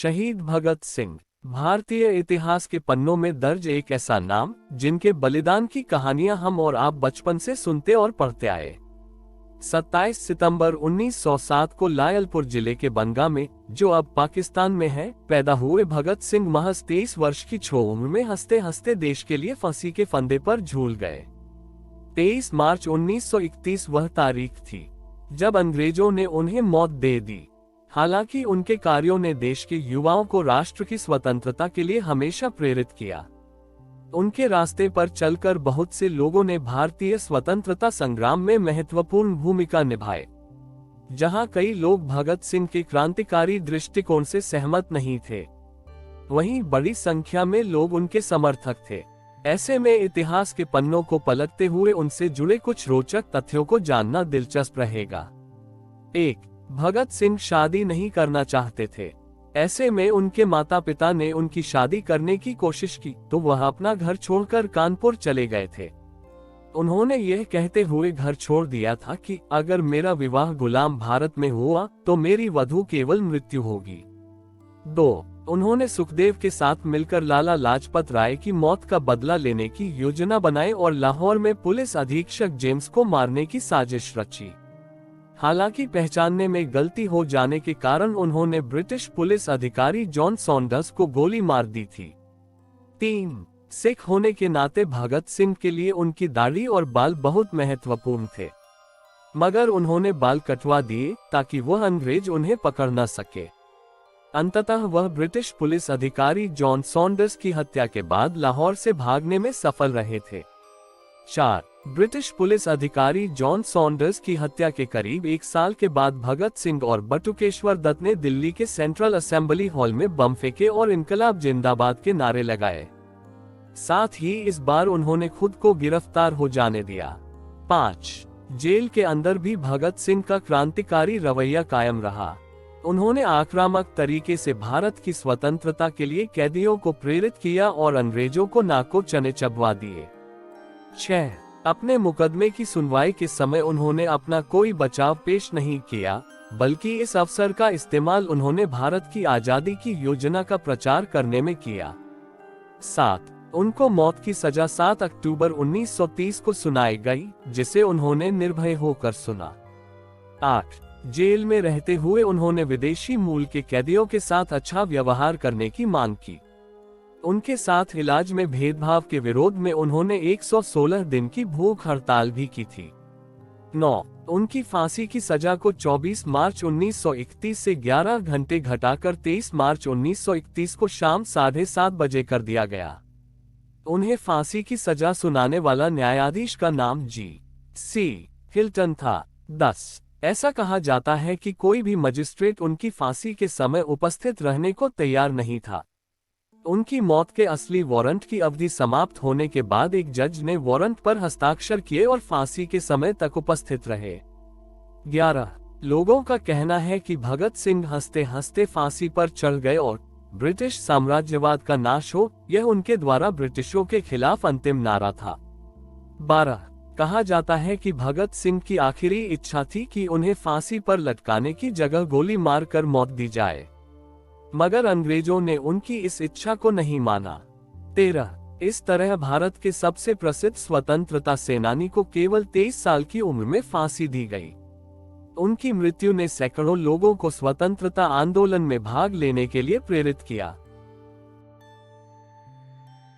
शहीद भगत सिंह भारतीय इतिहास के पन्नों में दर्ज एक ऐसा नाम जिनके बलिदान की कहानियां हम और आप बचपन से सुनते और पढ़ते आए। 27 सितंबर 1907 को लायलपुर जिले के बनगा में, जो अब पाकिस्तान में है, पैदा हुए भगत सिंह महज 23 वर्ष की उम्र में हंसते हंसते देश के लिए फांसी के फंदे पर झूल गए। 23 मार्च 1931 वह तारीख थी जब अंग्रेजों ने उन्हें मौत दे दी। हालांकि उनके कार्यों ने देश के युवाओं को राष्ट्र की स्वतंत्रता के लिए हमेशा प्रेरित किया। उनके रास्ते पर चलकर बहुत से लोगों ने भारतीय स्वतंत्रता संग्राम में महत्वपूर्ण भूमिका निभाई। जहां कई लोग भगत सिंह के क्रांतिकारी दृष्टिकोण से सहमत नहीं थे, वहीं बड़ी संख्या में लोग उनके समर्थक थे। ऐसे में इतिहास के पन्नों को पलटते हुए उनसे जुड़े कुछ रोचक तथ्यों को जानना दिलचस्प रहेगा। 1. भगत सिंह शादी नहीं करना चाहते थे। ऐसे में उनके माता पिता ने उनकी शादी करने की कोशिश की तो वह अपना घर छोड़कर कानपुर चले गए थे। उन्होंने यह कहते हुए घर छोड़ दिया था कि अगर मेरा विवाह गुलाम भारत में हुआ तो मेरी वधू केवल मृत्यु होगी। 2. उन्होंने सुखदेव के साथ मिलकर लाला लाजपत राय की मौत का बदला लेने की योजना बनाई और लाहौर में पुलिस अधीक्षक जेम्स को मारने की साजिश रची। हालांकि पहचानने में गलती हो जाने के कारण उन्होंने ब्रिटिश पुलिस अधिकारी जॉन सॉन्डर्स को गोली मार दी थी। 3. सिख होने के नाते भगत सिंह के लिए उनकी दाढ़ी और बाल बहुत महत्वपूर्ण थे, मगर उन्होंने बाल कटवा दिए ताकि वह अंग्रेज उन्हें पकड़ न सके। अंततः वह ब्रिटिश पुलिस अधिकारी जॉन सॉन्डर्स की हत्या के बाद लाहौर से भागने में सफल रहे थे। 4. ब्रिटिश पुलिस अधिकारी जॉन सॉन्डर्स की हत्या के करीब 1 साल के बाद भगत सिंह और बटुकेश्वर दत्त ने दिल्ली के सेंट्रल असेंबली हॉल में बम फेंके और इनकलाब जिंदाबाद के नारे लगाए। साथ ही इस बार उन्होंने खुद को गिरफ्तार हो जाने दिया। 5. जेल के अंदर भी भगत सिंह का क्रांतिकारी रवैया कायम रहा। उन्होंने आक्रामक तरीके से भारत की स्वतंत्रता के लिए कैदियों को प्रेरित किया और अंग्रेजों को नाको चने चबवा दिए। 6. अपने मुकदमे की सुनवाई के समय उन्होंने अपना कोई बचाव पेश नहीं किया, बल्कि इस अवसर का इस्तेमाल उन्होंने भारत की आजादी की योजना का प्रचार करने में किया। 7. उनको मौत की सजा 7 अक्टूबर 1930 को सुनाई गई, जिसे उन्होंने निर्भय होकर सुना। 8. जेल में रहते हुए उन्होंने विदेशी मूल के कैदियों के साथ अच्छा व्यवहार करने की मांग की। उनके साथ इलाज में भेदभाव के विरोध में उन्होंने 116 दिन की भूख हड़ताल भी की थी। 9. उनकी फांसी की सजा को 24 मार्च 1931 से 11 घंटे घटाकर 23 मार्च 1931 को शाम 7:30 बजे कर दिया गया। उन्हें फांसी की सजा सुनाने वाला न्यायाधीश का नाम G.C. हिल्टन था। 10. ऐसा कहा जाता है कि कोई भी मजिस्ट्रेट उनकी फांसी के समय उपस्थित रहने को तैयार नहीं था। उनकी मौत के असली वारंट की अवधि समाप्त होने के बाद एक जज ने वारंट पर हस्ताक्षर किए और फांसी के समय तक उपस्थित रहे। 11. लोगों का कहना है कि भगत सिंह हंसते हंसते फांसी पर चढ़ गए और ब्रिटिश साम्राज्यवाद का नाश हो, यह उनके द्वारा ब्रिटिशों के खिलाफ अंतिम नारा था। 12. कहा जाता है कि भगत सिंह की आखिरी इच्छा थी कि उन्हें फांसी पर लटकाने की जगह गोली मारकर मौत दी जाए, मगर अंग्रेजों ने उनकी इस इच्छा को नहीं माना। 13. इस तरह भारत के सबसे प्रसिद्ध स्वतंत्रता सेनानी को केवल 23 साल की उम्र में फांसी दी गई। उनकी मृत्यु ने सैकड़ों लोगों को स्वतंत्रता आंदोलन में भाग लेने के लिए प्रेरित किया।